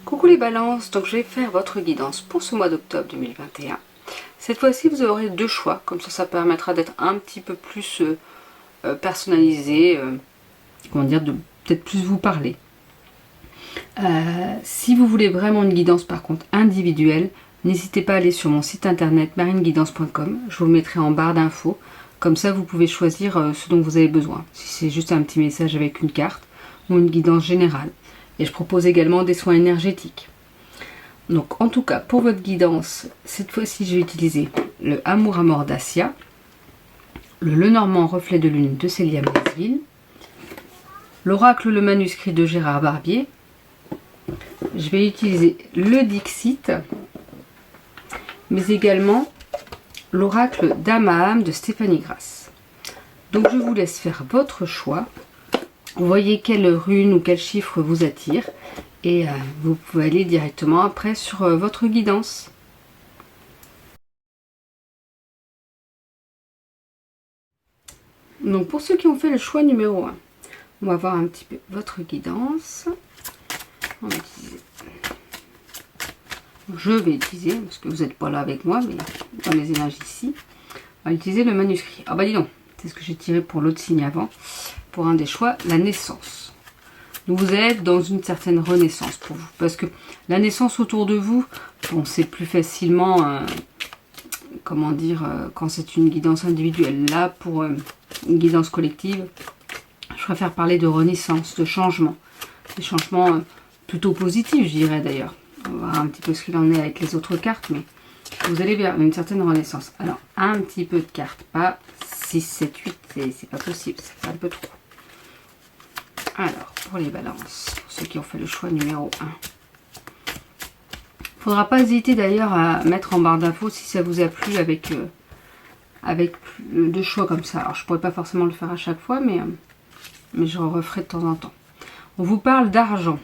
Coucou les balances, donc je vais faire votre guidance pour ce mois d'octobre 2021. Cette fois-ci vous aurez deux choix, comme ça permettra d'être un petit peu plus personnalisé, comment dire, de peut-être plus vous parler. Si vous voulez vraiment une guidance par contre individuelle, n'hésitez pas à aller sur mon site internet marineguidance.com, je vous le mettrai en barre d'infos, comme ça vous pouvez choisir ce dont vous avez besoin, si c'est juste un petit message avec une carte ou une guidance générale. Et je propose également des soins énergétiques. Donc en tout cas, pour votre guidance, cette fois-ci je vais utiliser le Amour à mort d'Assia, le Lenormand reflet de lune de Célia Mersville, l'oracle le manuscrit de Gérard Barbier. Je vais utiliser le Dixit, mais également l'oracle d'âme à âme de Stéphanie Grasse. Donc je vous laisse faire votre choix. Vous voyez quelle rune ou quel chiffre vous attire et vous pouvez aller directement après sur votre guidance. Donc pour ceux qui ont fait le choix numéro 1, on va voir un petit peu votre guidance. On va utiliser. Je vais utiliser, parce que vous n'êtes pas là avec moi, mais dans les énergies ici, on va utiliser le manuscrit. Ah bah dis donc, c'est ce que j'ai tiré pour l'autre signe avant. Pour un des choix, la naissance. Donc vous êtes dans une certaine renaissance pour vous. Parce que la naissance autour de vous, on sait plus facilement, comment dire, quand c'est une guidance individuelle. Là, pour une guidance collective, je préfère parler de renaissance, de changement. Des changements plutôt positifs, je dirais d'ailleurs. On va voir un petit peu ce qu'il en est avec les autres cartes, mais vous allez vers une certaine renaissance. Alors, un petit peu de cartes, pas 6, 7, 8, c'est pas possible, c'est un peu trop. Alors, pour les balances, pour ceux qui ont fait le choix numéro 1. Il ne faudra pas hésiter d'ailleurs à mettre en barre d'infos si ça vous a plu avec deux choix comme ça. Alors, je ne pourrais pas forcément le faire à chaque fois, mais je referai de temps en temps. On vous parle d'argent.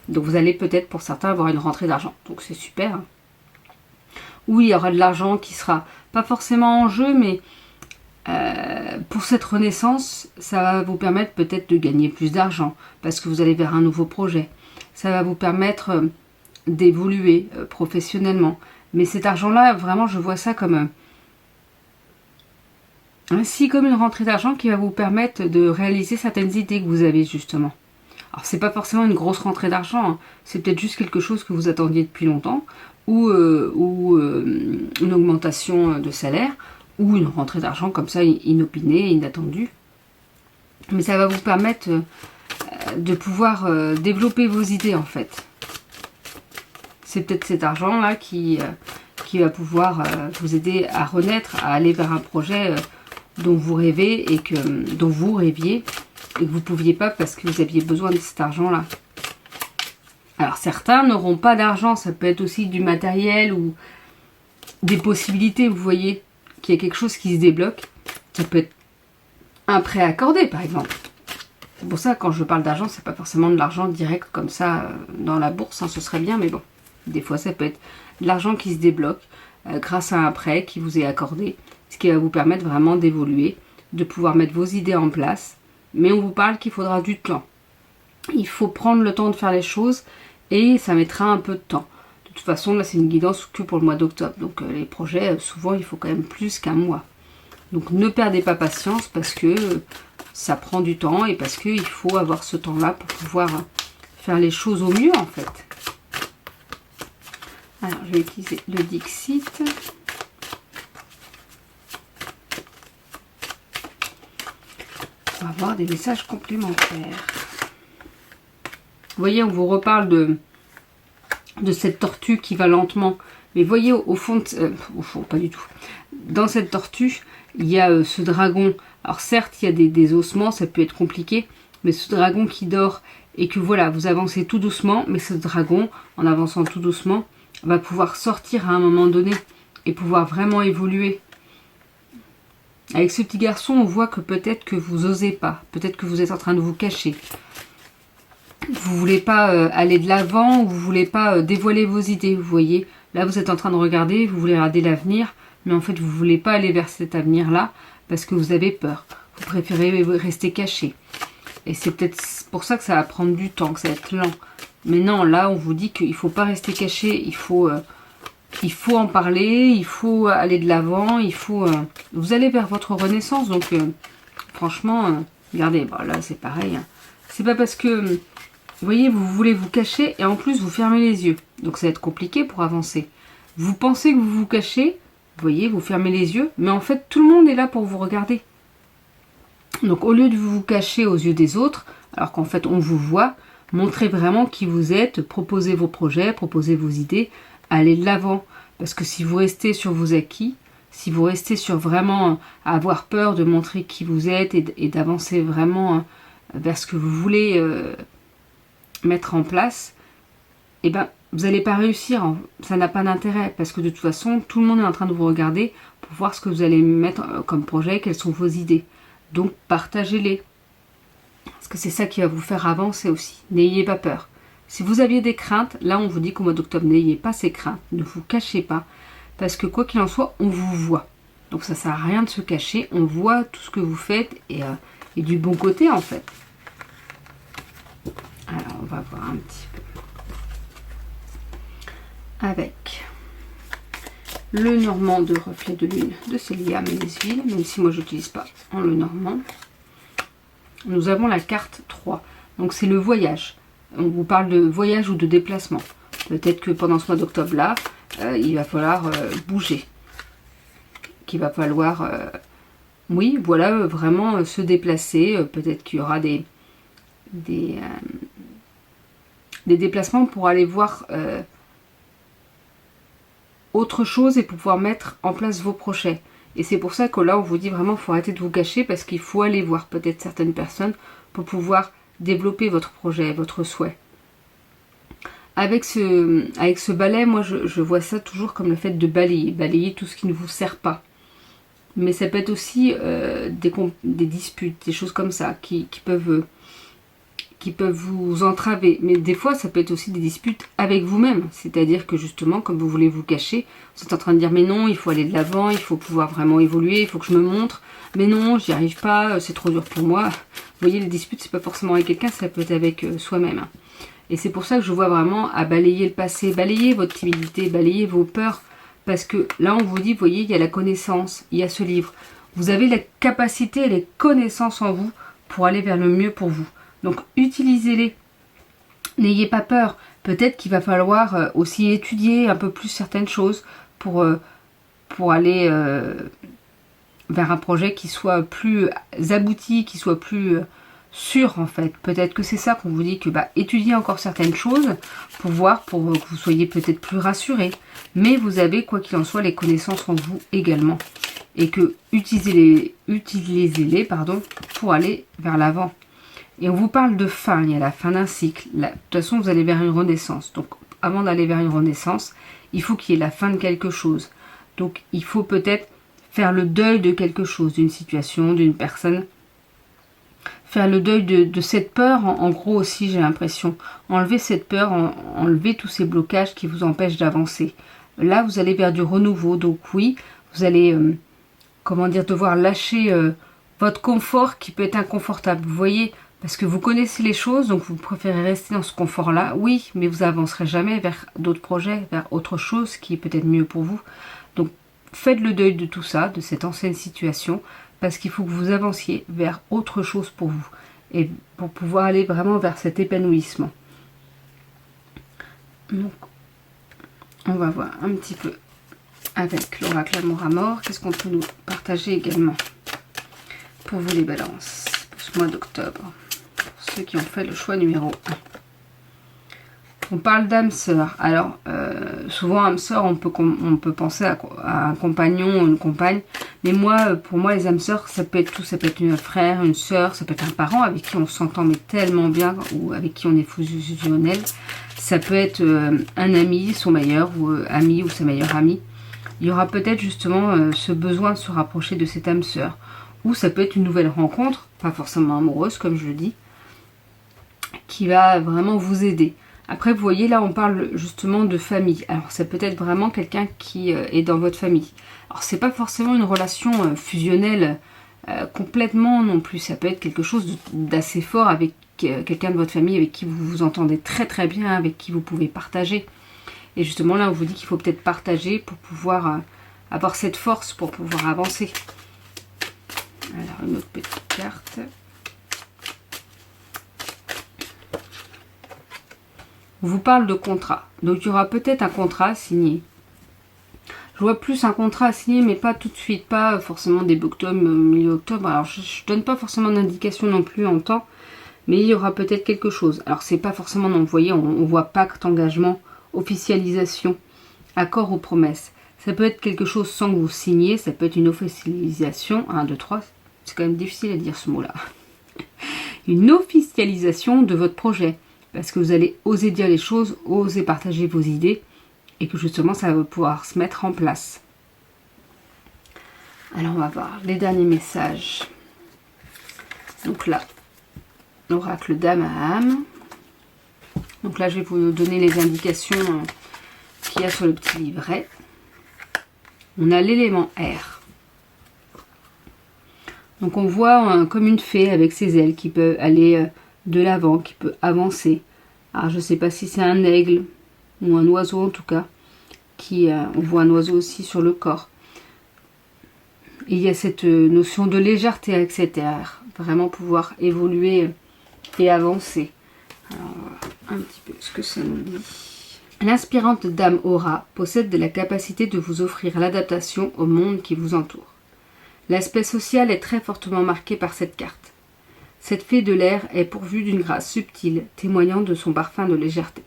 Donc, vous allez peut-être pour certains avoir une rentrée d'argent. Donc, c'est super. Oui, il y aura de l'argent qui sera pas forcément en jeu, mais pour cette renaissance, ça va vous permettre peut-être de gagner plus d'argent parce que vous allez vers un nouveau projet. Ça va vous permettre d'évoluer professionnellement. Mais cet argent-là, vraiment, je vois ça comme comme une rentrée d'argent qui va vous permettre de réaliser certaines idées que vous avez justement. Alors, c'est pas forcément une grosse rentrée d'argent, hein. C'est peut-être juste quelque chose que vous attendiez depuis longtemps ou une augmentation de salaire. Ou une rentrée d'argent comme ça, inopinée, inattendue. Mais ça va vous permettre de pouvoir développer vos idées en fait. C'est peut-être cet argent-là qui va pouvoir vous aider à renaître, à aller vers un projet dont vous rêvez et dont vous rêviez et que vous ne pouviez pas parce que vous aviez besoin de cet argent-là. Alors certains n'auront pas d'argent, ça peut être aussi du matériel ou des possibilités, vous voyez. Qu'il y a quelque chose qui se débloque. Ça peut être un prêt accordé, par exemple. C'est pour ça, quand je parle d'argent, c'est pas forcément de l'argent direct comme ça dans la bourse, hein, ce serait bien, mais bon. Des fois, ça peut être de l'argent qui se débloque grâce à un prêt qui vous est accordé, ce qui va vous permettre vraiment d'évoluer, de pouvoir mettre vos idées en place. Mais on vous parle qu'il faudra du temps. Il faut prendre le temps de faire les choses et ça mettra un peu de temps. De toute façon, là, c'est une guidance que pour le mois d'octobre. Donc, les projets, souvent, il faut quand même plus qu'un mois. Donc, ne perdez pas patience parce que ça prend du temps et parce qu'il faut avoir ce temps-là pour pouvoir faire les choses au mieux, en fait. Alors, je vais utiliser le Dixit. On va voir des messages complémentaires. Vous voyez, on vous reparle de cette tortue qui va lentement. Mais voyez au fond, au fond, pas du tout. Dans cette tortue, il y a ce dragon. Alors certes, il y a des ossements, ça peut être compliqué, mais ce dragon qui dort et que voilà, vous avancez tout doucement, mais ce dragon, en avançant tout doucement, va pouvoir sortir à un moment donné et pouvoir vraiment évoluer. Avec ce petit garçon, on voit que peut-être que vous osez pas, peut-être que vous êtes en train de vous cacher. Vous voulez pas aller de l'avant ou vous voulez pas dévoiler vos idées, vous voyez. Là, vous êtes en train de regarder, vous voulez regarder l'avenir, mais en fait, vous voulez pas aller vers cet avenir-là parce que vous avez peur. Vous préférez rester caché. Et c'est peut-être pour ça que ça va prendre du temps, que ça va être lent. Mais non, là, on vous dit qu'il ne faut pas rester caché. Il faut en parler, il faut aller de l'avant, vous allez vers votre renaissance. Donc, franchement, regardez, bon, là, c'est pareil. Hein. C'est pas parce que, vous voyez, vous voulez vous cacher et en plus, vous fermez les yeux. Donc, ça va être compliqué pour avancer. Vous pensez que vous vous cachez, vous voyez, vous fermez les yeux, mais en fait, tout le monde est là pour vous regarder. Donc, au lieu de vous cacher aux yeux des autres, alors qu'en fait, on vous voit, montrez vraiment qui vous êtes, proposez vos projets, proposez vos idées, allez de l'avant. Parce que si vous restez sur vos acquis, si vous restez sur vraiment avoir peur de montrer qui vous êtes et d'avancer vraiment vers ce que vous voulez mettre en place, eh ben, vous n'allez pas réussir. Ça n'a pas d'intérêt. Parce que de toute façon, tout le monde est en train de vous regarder pour voir ce que vous allez mettre comme projet, quelles sont vos idées. Donc, partagez-les. Parce que c'est ça qui va vous faire avancer aussi. N'ayez pas peur. Si vous aviez des craintes, là on vous dit qu'au mois d'octobre, n'ayez pas ces craintes, ne vous cachez pas, parce que quoi qu'il en soit, on vous voit. Donc ça sert à rien de se cacher, on voit tout ce que vous faites et du bon côté en fait. Alors on va voir un petit peu. Avec le normand de reflet de lune de Célia Ménesville, même si moi je n'utilise pas en le normand. Nous avons la carte 3, donc c'est le voyage. On vous parle de voyage ou de déplacement. Peut-être que pendant ce mois d'octobre-là, il va falloir bouger. Qu'il va falloir, oui, voilà, vraiment se déplacer. Peut-être qu'il y aura des déplacements pour aller voir autre chose et pour pouvoir mettre en place vos projets. Et c'est pour ça que là, on vous dit vraiment, il faut arrêter de vous cacher parce qu'il faut aller voir peut-être certaines personnes pour pouvoir développer votre projet, votre souhait. Avec ce balai, moi je vois ça toujours comme le fait de balayer tout ce qui ne vous sert pas. Mais ça peut être aussi des disputes, des choses comme ça qui peuvent vous entraver. Mais des fois ça peut être aussi des disputes avec vous-même. C'est-à-dire que justement, comme vous voulez vous cacher, vous êtes en train de dire mais non, il faut aller de l'avant, il faut pouvoir vraiment évoluer, il faut que je me montre. Mais non, j'y arrive pas, c'est trop dur pour moi. Vous voyez, les disputes, c'est pas forcément avec quelqu'un, ça peut être avec soi-même. Et c'est pour ça que je vois vraiment à balayer le passé, balayer votre timidité, balayer vos peurs. Parce que là, on vous dit, vous voyez, il y a la connaissance, il y a ce livre. Vous avez la capacité et les connaissances en vous pour aller vers le mieux pour vous. Donc, utilisez-les. N'ayez pas peur. Peut-être qu'il va falloir aussi étudier un peu plus certaines choses pour aller vers un projet qui soit plus abouti, qui soit plus sûr en fait. Peut-être que c'est ça qu'on vous dit que étudiez encore certaines choses pour voir, pour que vous soyez peut-être plus rassurés. Mais vous avez quoi qu'il en soit les connaissances en vous également. Et que utilisez-les pour aller vers l'avant. Et on vous parle de fin, il y a la fin d'un cycle. De toute façon, vous allez vers une renaissance. Donc, avant d'aller vers une renaissance, il faut qu'il y ait la fin de quelque chose. Donc, il faut peut-être faire le deuil de quelque chose, d'une situation, d'une personne. Faire le deuil de cette peur, en gros aussi, j'ai l'impression. Enlever cette peur, enlever tous ces blocages qui vous empêchent d'avancer. Là, vous allez vers du renouveau. Donc, oui, vous allez, devoir lâcher votre confort qui peut être inconfortable. Vous voyez, parce que vous connaissez les choses, donc vous préférez rester dans ce confort-là. Oui, mais vous avancerez jamais vers d'autres projets, vers autre chose qui est peut-être mieux pour vous. Donc, faites le deuil de tout ça, de cette ancienne situation, parce qu'il faut que vous avanciez vers autre chose pour vous, et pour pouvoir aller vraiment vers cet épanouissement. Donc, on va voir un petit peu avec l'oracle Amour à mort, qu'est-ce qu'on peut nous partager également pour vous les balances, pour ce mois d'octobre, pour ceux qui ont fait le choix numéro 1. On parle d'âme sœur. Alors, souvent, âme sœur, on peut penser à un compagnon ou une compagne. Mais moi, pour moi, les âmes sœurs, ça peut être tout. Ça peut être un frère, une sœur, ça peut être un parent avec qui on s'entend mais tellement bien, ou avec qui on est fusionnel. Ça peut être un ami, son meilleur ou ami ou sa meilleure amie. Il y aura peut-être justement ce besoin de se rapprocher de cette âme sœur. Ou ça peut être une nouvelle rencontre, pas forcément amoureuse, comme je le dis, qui va vraiment vous aider. Après, vous voyez, là, on parle justement de famille. Alors, ça peut être vraiment quelqu'un qui est dans votre famille. Alors, c'est pas forcément une relation fusionnelle complètement non plus. Ça peut être quelque chose d'assez fort avec quelqu'un de votre famille avec qui vous vous entendez très très bien, avec qui vous pouvez partager. Et justement là on vous dit qu'il faut peut-être partager pour pouvoir avoir cette force pour pouvoir avancer. Alors une autre petite carte. On vous parle de contrat. Donc il y aura peut-être un contrat à signer. Je vois plus un contrat à signer, mais pas tout de suite, pas forcément début octobre, milieu octobre. Alors je ne donne pas forcément d'indication non plus en temps, mais il y aura peut-être quelque chose. Alors c'est pas forcément, non, vous voyez, on voit pacte, engagement, officialisation, accord ou promesse. Ça peut être quelque chose sans que vous signiez, ça peut être une officialisation, 1, 2, 3, c'est quand même difficile à dire ce mot-là. Une officialisation de votre projet, parce que vous allez oser dire les choses, oser partager vos idées, et que justement ça va pouvoir se mettre en place. Alors on va voir les derniers messages. Donc là, l'oracle Dame à âme. Donc là je vais vous donner les indications qu'il y a sur le petit livret. On a l'élément air. Donc on voit comme une fée avec ses ailes qui peut aller de l'avant, qui peut avancer. Alors je ne sais pas si c'est un aigle ou un oiseau en tout cas. On voit un oiseau aussi sur le corps. Et il y a cette notion de légèreté avec cet air. Vraiment pouvoir évoluer et avancer. Alors un petit peu ce que ça nous dit. L'inspirante dame Aura possède la capacité de vous offrir l'adaptation au monde qui vous entoure. L'aspect social est très fortement marqué par cette carte. Cette fée de l'air est pourvue d'une grâce subtile, témoignant de son parfum de légèreté.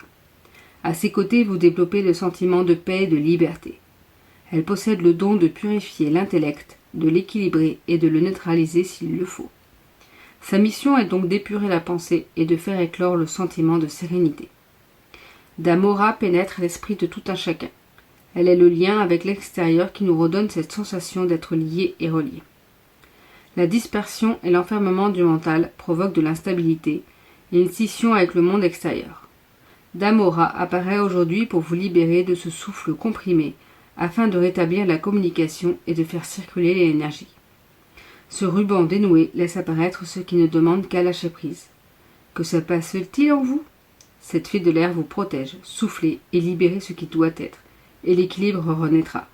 À ses côtés, vous développez le sentiment de paix et de liberté. Elle possède le don de purifier l'intellect, de l'équilibrer et de le neutraliser s'il le faut. Sa mission est donc d'épurer la pensée et de faire éclore le sentiment de sérénité. Dame Aura pénètre l'esprit de tout un chacun. Elle est le lien avec l'extérieur qui nous redonne cette sensation d'être liés et reliés. La dispersion et l'enfermement du mental provoquent de l'instabilité et une scission avec le monde extérieur. Dame Aura apparaît aujourd'hui pour vous libérer de ce souffle comprimé afin de rétablir la communication et de faire circuler l'énergie. Ce ruban dénoué laisse apparaître ceux qui ne demandent qu'à lâcher prise. Que se passe-t-il en vous ? Cette fée de l'air vous protège, soufflez et libérez ce qui doit être, et l'équilibre renaîtra.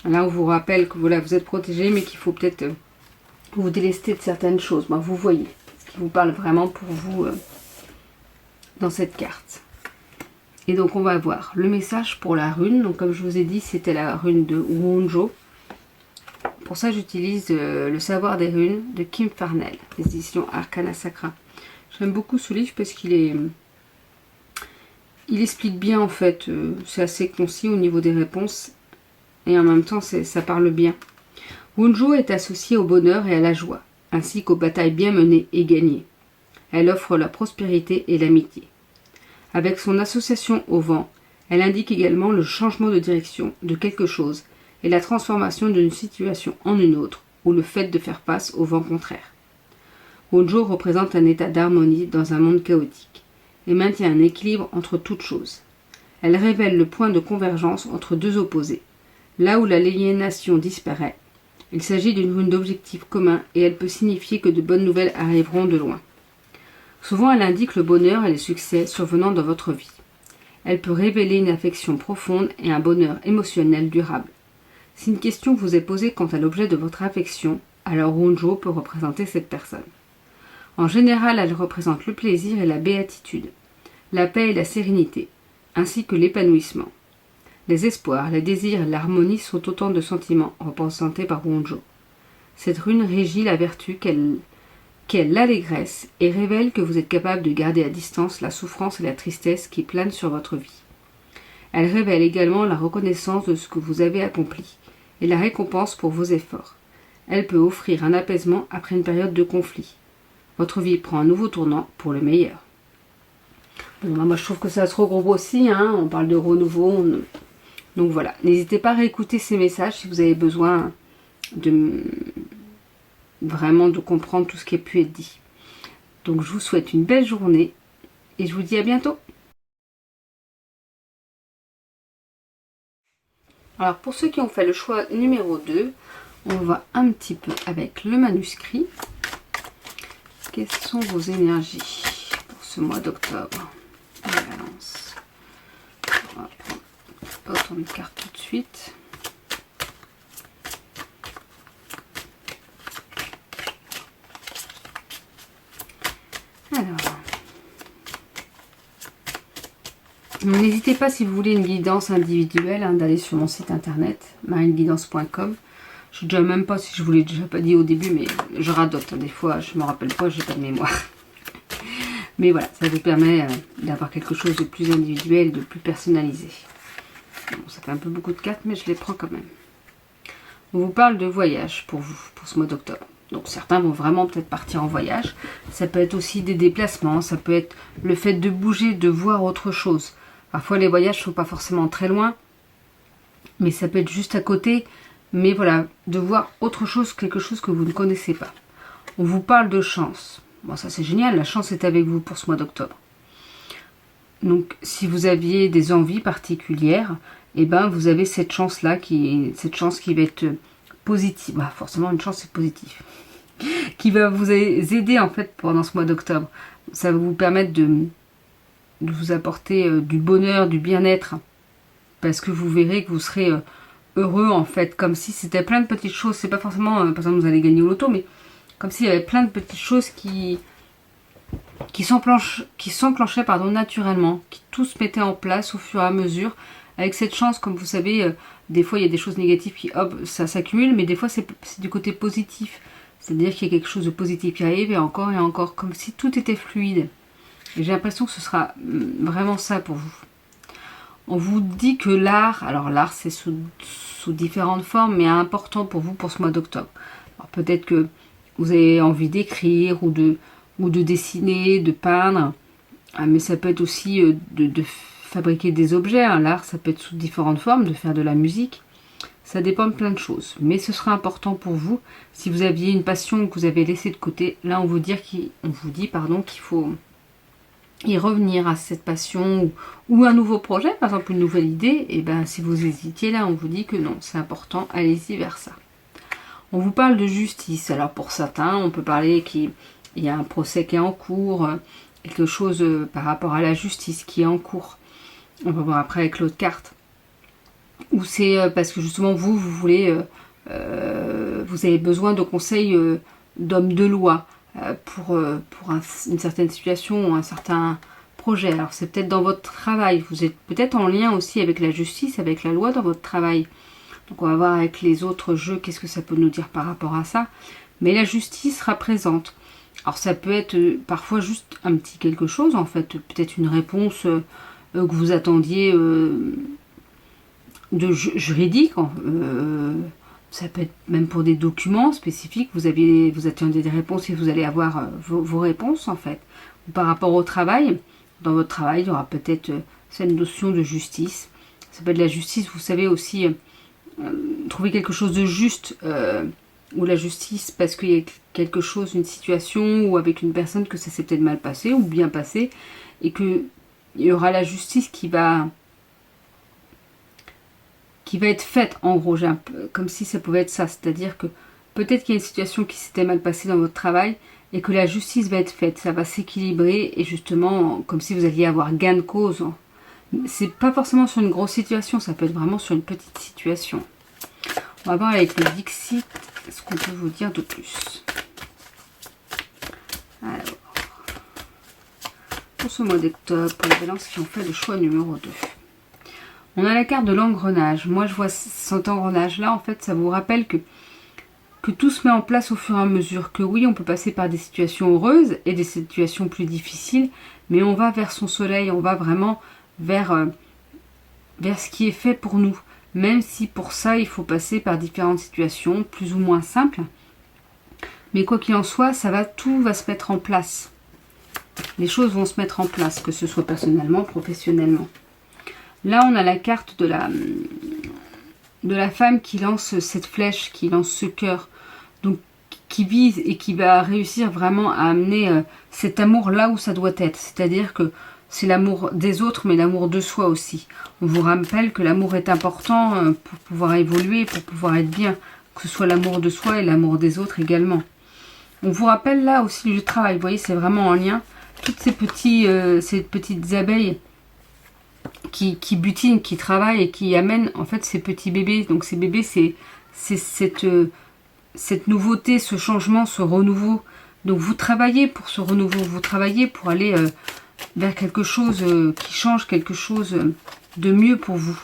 Là, on vous rappelle que voilà, vous êtes protégé, mais qu'il faut peut-être vous délester de certaines choses. Vous voyez ce qui vous parle vraiment pour vous dans cette carte. Et donc, on va voir le message pour la rune. Donc, comme je vous ai dit, c'était la rune de Wonjo. Pour ça, j'utilise le savoir des runes de Kim Farnell, édition Arcana Sacra. J'aime beaucoup ce livre parce qu'il explique bien en fait, c'est assez concis au niveau des réponses et en même temps ça parle bien. Wonjo est associée au bonheur et à la joie, ainsi qu'aux batailles bien menées et gagnées. Elle offre la prospérité et l'amitié. Avec son association au vent, elle indique également le changement de direction de quelque chose et la transformation d'une situation en une autre, ou le fait de faire face au vent contraire. Wonjo représente un état d'harmonie dans un monde chaotique et maintient un équilibre entre toutes choses. Elle révèle le point de convergence entre deux opposés. Là où l'aliénation disparaît, il s'agit d'une rune d'objectifs communs et elle peut signifier que de bonnes nouvelles arriveront de loin. Souvent, elle indique le bonheur et le succès survenant dans votre vie. Elle peut révéler une affection profonde et un bonheur émotionnel durable. Si une question vous est posée quant à l'objet de votre affection, alors Wonjo peut représenter cette personne. En général, elle représente le plaisir et la béatitude, la paix et la sérénité, ainsi que l'épanouissement. Les espoirs, les désirs et l'harmonie sont autant de sentiments représentés par Wonjo. Cette rune régit la vertu qu'est l'allégresse et révèle que vous êtes capable de garder à distance la souffrance et la tristesse qui planent sur votre vie. Elle révèle également la reconnaissance de ce que vous avez accompli et la récompense pour vos efforts. Elle peut offrir un apaisement après une période de conflit. Votre vie prend un nouveau tournant pour le meilleur. Bon, moi je trouve que ça se regroupe aussi, on parle de renouveau. Donc voilà, n'hésitez pas à réécouter ces messages si vous avez besoin vraiment de comprendre tout ce qui a pu être dit. Donc je vous souhaite une belle journée et je vous dis à bientôt. Alors pour ceux qui ont fait le choix numéro 2, on va un petit peu avec le manuscrit. Quelles sont vos énergies pour ce mois d'octobre? La Balance. On va prendre autant de cartes tout de suite. Alors, n'hésitez pas si vous voulez une guidance individuelle d'aller sur mon site internet marineguidance.com. Je ne sais même pas si je vous l'ai déjà pas dit au début, mais je radote. Des fois, je ne me rappelle pas, j'ai pas de mémoire. Mais voilà, ça vous permet d'avoir quelque chose de plus individuel, de plus personnalisé. Bon, ça fait un peu beaucoup de cartes, mais je les prends quand même. On vous parle de voyage pour vous, pour ce mois d'octobre. Donc certains vont vraiment peut-être partir en voyage. Ça peut être aussi des déplacements, ça peut être le fait de bouger, de voir autre chose. Parfois les voyages ne sont pas forcément très loin, mais ça peut être juste à côté. Mais voilà, de voir autre chose, quelque chose que vous ne connaissez pas. On vous parle de chance. Bon, ça c'est génial, la chance est avec vous pour ce mois d'octobre. Donc si vous aviez des envies particulières, eh ben vous avez cette chance-là, cette chance qui va être positive. Bah, forcément une chance c'est positif. Qui va vous aider en fait pendant ce mois d'octobre. Ça va vous permettre de vous apporter du bonheur, du bien-être. Parce que vous verrez que vous serez heureux en fait, comme si c'était plein de petites choses. C'est pas forcément, par exemple, vous allez gagner au loto, mais comme s'il y avait plein de petites choses qui s'enclenchaient naturellement, qui tout se mettait en place au fur et à mesure. Avec cette chance, comme vous savez, des fois il y a des choses négatives qui, hop, ça s'accumule, mais des fois c'est du côté positif. C'est-à-dire qu'il y a quelque chose de positif qui arrive et encore, comme si tout était fluide. Et j'ai l'impression que ce sera vraiment ça pour vous. On vous dit que l'art, alors l'art c'est sous différentes formes, mais important pour vous pour ce mois d'octobre. Alors peut-être que vous avez envie d'écrire ou de dessiner, de peindre, mais ça peut être aussi de fabriquer des objets. L'art ça peut être sous différentes formes, de faire de la musique. Ça dépend de plein de choses, mais ce sera important pour vous. Si vous aviez une passion que vous avez laissée de côté, là on vous dit qu'il faut y revenir à cette passion ou un nouveau projet, par exemple une nouvelle idée. Et ben si vous hésitiez, là on vous dit que non, c'est important, allez-y vers ça. On vous parle de justice. Alors pour certains, on peut parler qu'il y a un procès qui est en cours, quelque chose par rapport à la justice qui est en cours. On va voir après avec l'autre carte. Ou c'est parce que justement vous voulez, vous avez besoin de conseils d'hommes de loi pour une certaine situation ou un certain projet. Alors c'est peut-être dans votre travail, vous êtes peut-être en lien aussi avec la justice, avec la loi dans votre travail. Donc on va voir avec les autres jeux qu'est-ce que ça peut nous dire par rapport à ça. Mais la justice sera présente. Alors ça peut être parfois juste un petit quelque chose en fait, peut-être une réponse que vous attendiez de juridique, ça peut être même pour des documents spécifiques, vous attendez des réponses et vous allez avoir vos réponses en fait. Ou par rapport au travail, dans votre travail, il y aura peut-être cette notion de justice. Ça peut être de la justice, vous savez aussi trouver quelque chose de juste, ou la justice parce qu'il y a quelque chose, une situation ou avec une personne que ça s'est peut-être mal passé ou bien passé, et que il y aura la justice qui va être faite, en gros, comme si ça pouvait être ça, c'est-à-dire que peut-être qu'il y a une situation qui s'était mal passée dans votre travail et que la justice va être faite, ça va s'équilibrer et justement, comme si vous alliez avoir gain de cause. C'est pas forcément sur une grosse situation, ça peut être vraiment sur une petite situation. On va voir avec le Dixit ce qu'on peut vous dire de plus. Alors, pour ce mois d'octobre, pour les balances qui ont fait le choix numéro 2. On a la carte de l'engrenage. Moi, je vois cet engrenage-là, en fait, ça vous rappelle que tout se met en place au fur et à mesure. Que oui, on peut passer par des situations heureuses et des situations plus difficiles, mais on va vers son soleil, on va vraiment vers ce qui est fait pour nous. Même si pour ça, il faut passer par différentes situations, plus ou moins simples. Mais quoi qu'il en soit, tout va se mettre en place. Les choses vont se mettre en place, que ce soit personnellement, professionnellement. Là, on a la carte de la femme qui lance cette flèche, qui lance ce cœur, donc qui vise et qui va réussir vraiment à amener cet amour là où ça doit être. C'est-à-dire que c'est l'amour des autres, mais l'amour de soi aussi. On vous rappelle que l'amour est important pour pouvoir évoluer, pour pouvoir être bien, que ce soit l'amour de soi et l'amour des autres également. On vous rappelle là aussi le travail. Vous voyez, c'est vraiment en lien. Toutes ces petites abeilles qui butinent, qui travaillent et qui amènent en fait ces petits bébés. Donc ces bébés, c'est cette nouveauté, ce changement, ce renouveau. Donc vous travaillez pour ce renouveau, vous travaillez pour aller vers quelque chose qui change, quelque chose de mieux pour vous.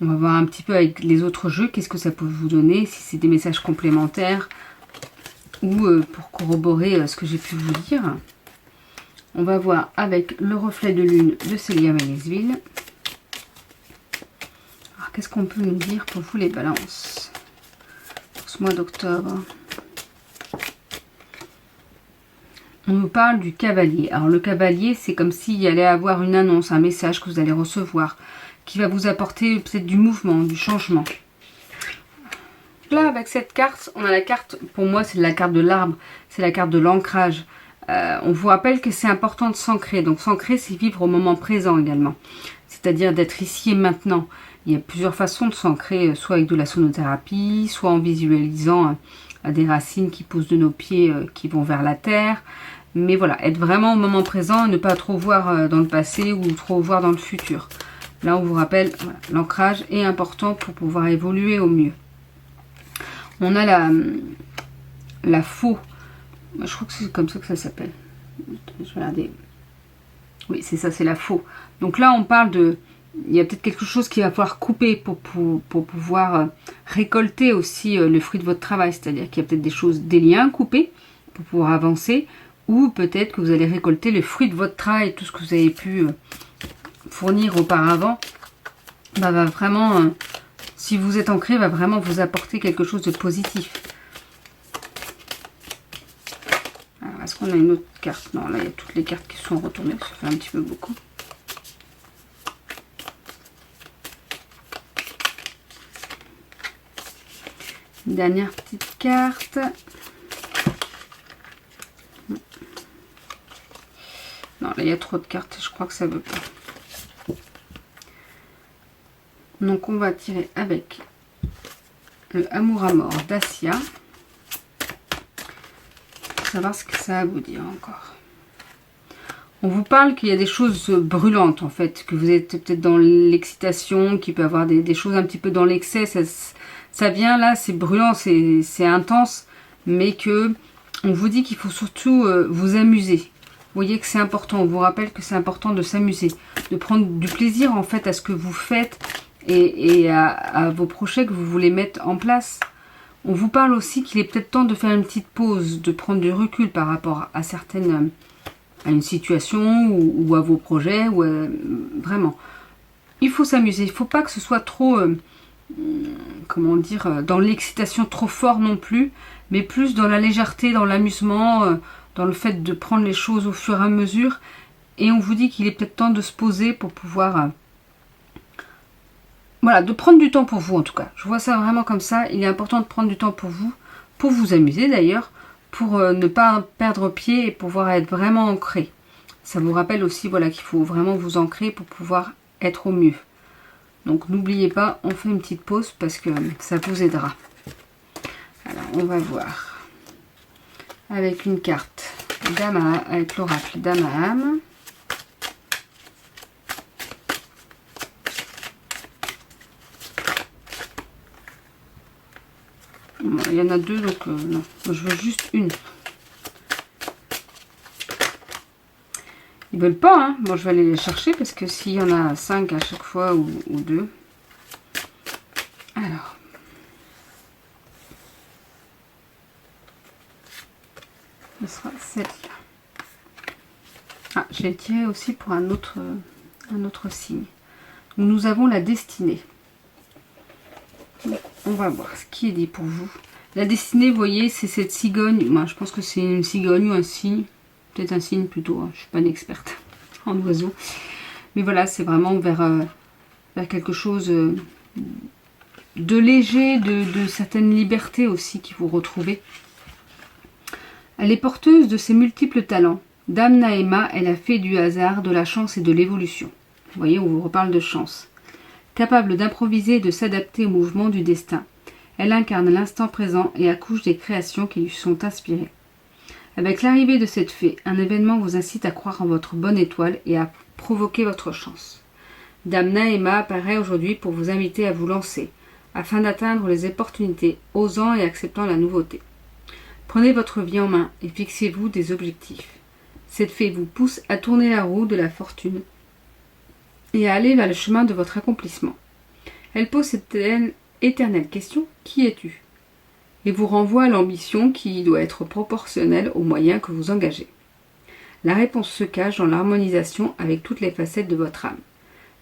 On va voir un petit peu avec les autres jeux, qu'est-ce que ça peut vous donner, si c'est des messages complémentaires ou pour corroborer ce que j'ai pu vous dire. On va voir avec le reflet de lune de Célia Manesville. Alors qu'est-ce qu'on peut nous dire pour vous les balances pour ce mois d'octobre? On nous parle du cavalier. Alors le cavalier, c'est comme s'il y allait avoir une annonce, un message que vous allez recevoir, qui va vous apporter peut-être du mouvement, du changement. Là, avec cette carte, on a la carte, pour moi, c'est la carte de l'arbre, c'est la carte de l'ancrage. On vous rappelle que c'est important de s'ancrer. Donc s'ancrer, c'est vivre au moment présent également. C'est-à-dire d'être ici et maintenant. Il y a plusieurs façons de s'ancrer, soit avec de la sonothérapie, soit en visualisant des racines qui poussent de nos pieds, qui vont vers la terre. Mais voilà, être vraiment au moment présent et ne pas trop voir dans le passé ou trop voir dans le futur. Là, on vous rappelle, voilà, l'ancrage est important pour pouvoir évoluer au mieux. On a la faux. Je crois que c'est comme ça que ça s'appelle. Je vais regarder. Oui, c'est ça, c'est la faux. Donc là, on parle de... Il y a peut-être quelque chose qu'il va falloir couper pour pouvoir récolter aussi le fruit de votre travail. C'est-à-dire qu'il y a peut-être des liens coupés pour pouvoir avancer. Ou peut-être que vous allez récolter le fruit de votre travail. Tout ce que vous avez pu fournir auparavant va vraiment... si vous êtes ancré, va vraiment vous apporter quelque chose de positif. Alors, est-ce qu'on a une autre carte? Non, là, il y a toutes les cartes qui sont retournées. Ça fait un petit peu beaucoup. Une dernière petite carte. Non, là, il y a trop de cartes. Je crois que ça ne veut pas. Donc, on va tirer avec le Amour à mort d'Asia. Pour savoir ce que ça a à vous dire encore. On vous parle qu'il y a des choses brûlantes, en fait. Que vous êtes peut-être dans l'excitation, qu'il peut y avoir des choses un petit peu dans l'excès. Ça vient là, c'est brûlant, c'est intense. Mais que on vous dit qu'il faut surtout vous amuser. Vous voyez que c'est important. On vous rappelle que c'est important de s'amuser. De prendre du plaisir, en fait, à ce que vous faites. Et à vos projets que vous voulez mettre en place. On vous parle aussi qu'il est peut-être temps de faire une petite pause, de prendre du recul par rapport à à une situation ou à vos projets. Vraiment, il faut s'amuser. Il ne faut pas que ce soit trop, comment dire, dans l'excitation trop fort non plus, mais plus dans la légèreté, dans l'amusement, dans le fait de prendre les choses au fur et à mesure. Et on vous dit qu'il est peut-être temps de se poser pour pouvoir... voilà, de prendre du temps pour vous en tout cas. Je vois ça vraiment comme ça. Il est important de prendre du temps pour vous amuser d'ailleurs, pour ne pas perdre pied et pouvoir être vraiment ancré. Ça vous rappelle aussi voilà, qu'il faut vraiment vous ancrer pour pouvoir être au mieux. Donc n'oubliez pas, on fait une petite pause parce que ça vous aidera. Alors on va voir avec une carte Dama, avec l'oracle Dame à âme. Bon, il y en a deux, donc non. Moi, je veux juste une. Ils veulent pas, hein. Bon, je vais aller les chercher parce que s'il y en a 5 à chaque fois ou 2. Alors. Ce sera celle-là. Ah, je l'ai tiré aussi pour un autre signe. Donc, nous avons la destinée. On va voir ce qui est dit pour vous. La destinée, vous voyez, c'est cette cigogne. Moi, je pense que c'est une cigogne ou un cygne. Peut-être un cygne plutôt. Hein. Je ne suis pas une experte en oiseaux. Mais voilà, c'est vraiment vers quelque chose de léger, de certaines libertés aussi qui vous retrouvez. Elle est porteuse de ses multiples talents. Dame Naïma est la fée du hasard, de la chance et de l'évolution. Vous voyez, on vous reparle de chance. Capable d'improviser et de s'adapter au mouvement du destin. Elle incarne l'instant présent et accouche des créations qui lui sont inspirées. Avec l'arrivée de cette fée, un événement vous incite à croire en votre bonne étoile et à provoquer votre chance. Dame Naïma apparaît aujourd'hui pour vous inviter à vous lancer, afin d'atteindre les opportunités, osant et acceptant la nouveauté. Prenez votre vie en main et fixez-vous des objectifs. Cette fée vous pousse à tourner la roue de la fortune et à aller vers le chemin de votre accomplissement. Elle pose cette éternelle question, qui es-tu ? Et vous renvoie à l'ambition qui doit être proportionnelle aux moyens que vous engagez. La réponse se cache dans l'harmonisation avec toutes les facettes de votre âme.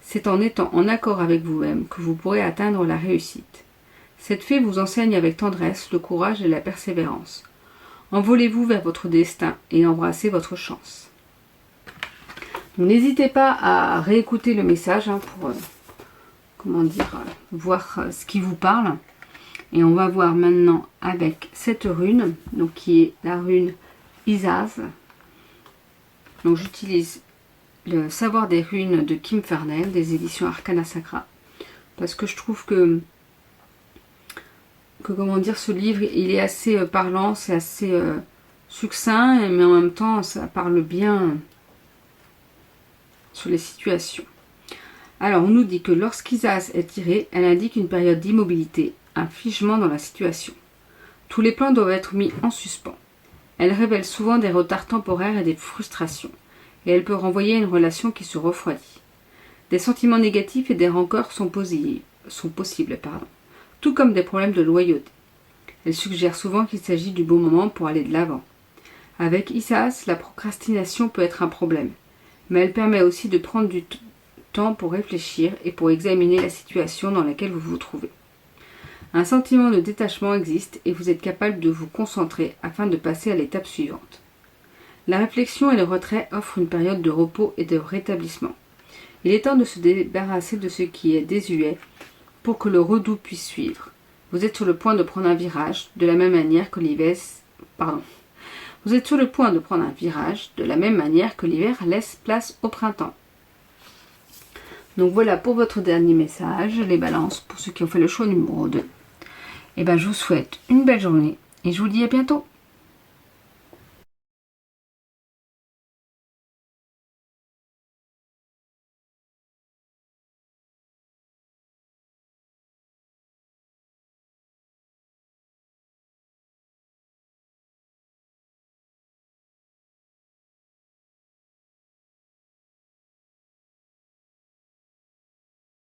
C'est en étant en accord avec vous-même que vous pourrez atteindre la réussite. Cette fée vous enseigne avec tendresse le courage et la persévérance. Envolez-vous vers votre destin et embrassez votre chance. N'hésitez pas à réécouter le message pour voir ce qui vous parle. Et on va voir maintenant avec cette rune, donc qui est la rune Isaz. Donc j'utilise le savoir des runes de Kim Farnell, des éditions Arcana Sacra, parce que je trouve que ce livre, il est assez parlant, c'est assez succinct, mais en même temps, ça parle bien sur les situations. Alors, on nous dit que lorsqu'Isaz est tirée, elle indique une période d'immobilité, un figement dans la situation. Tous les plans doivent être mis en suspens. Elle révèle souvent des retards temporaires et des frustrations, et elle peut renvoyer à une relation qui se refroidit. Des sentiments négatifs et des rancœurs sont possibles, tout comme des problèmes de loyauté. Elle suggère souvent qu'il s'agit du bon moment pour aller de l'avant. Avec Isaz, la procrastination peut être un problème, mais elle permet aussi de prendre du temps pour réfléchir et pour examiner la situation dans laquelle vous vous trouvez. Un sentiment de détachement existe et vous êtes capable de vous concentrer afin de passer à l'étape suivante. La réflexion et le retrait offrent une période de repos et de rétablissement. Il est temps de se débarrasser de ce qui est désuet pour que le redout puisse suivre. Vous êtes sur le point de prendre un virage de la même manière que l'hiver laisse place au printemps. Donc voilà pour votre dernier message, les balances, pour ceux qui ont fait le choix numéro 2. Je vous souhaite une belle journée et je vous dis à bientôt.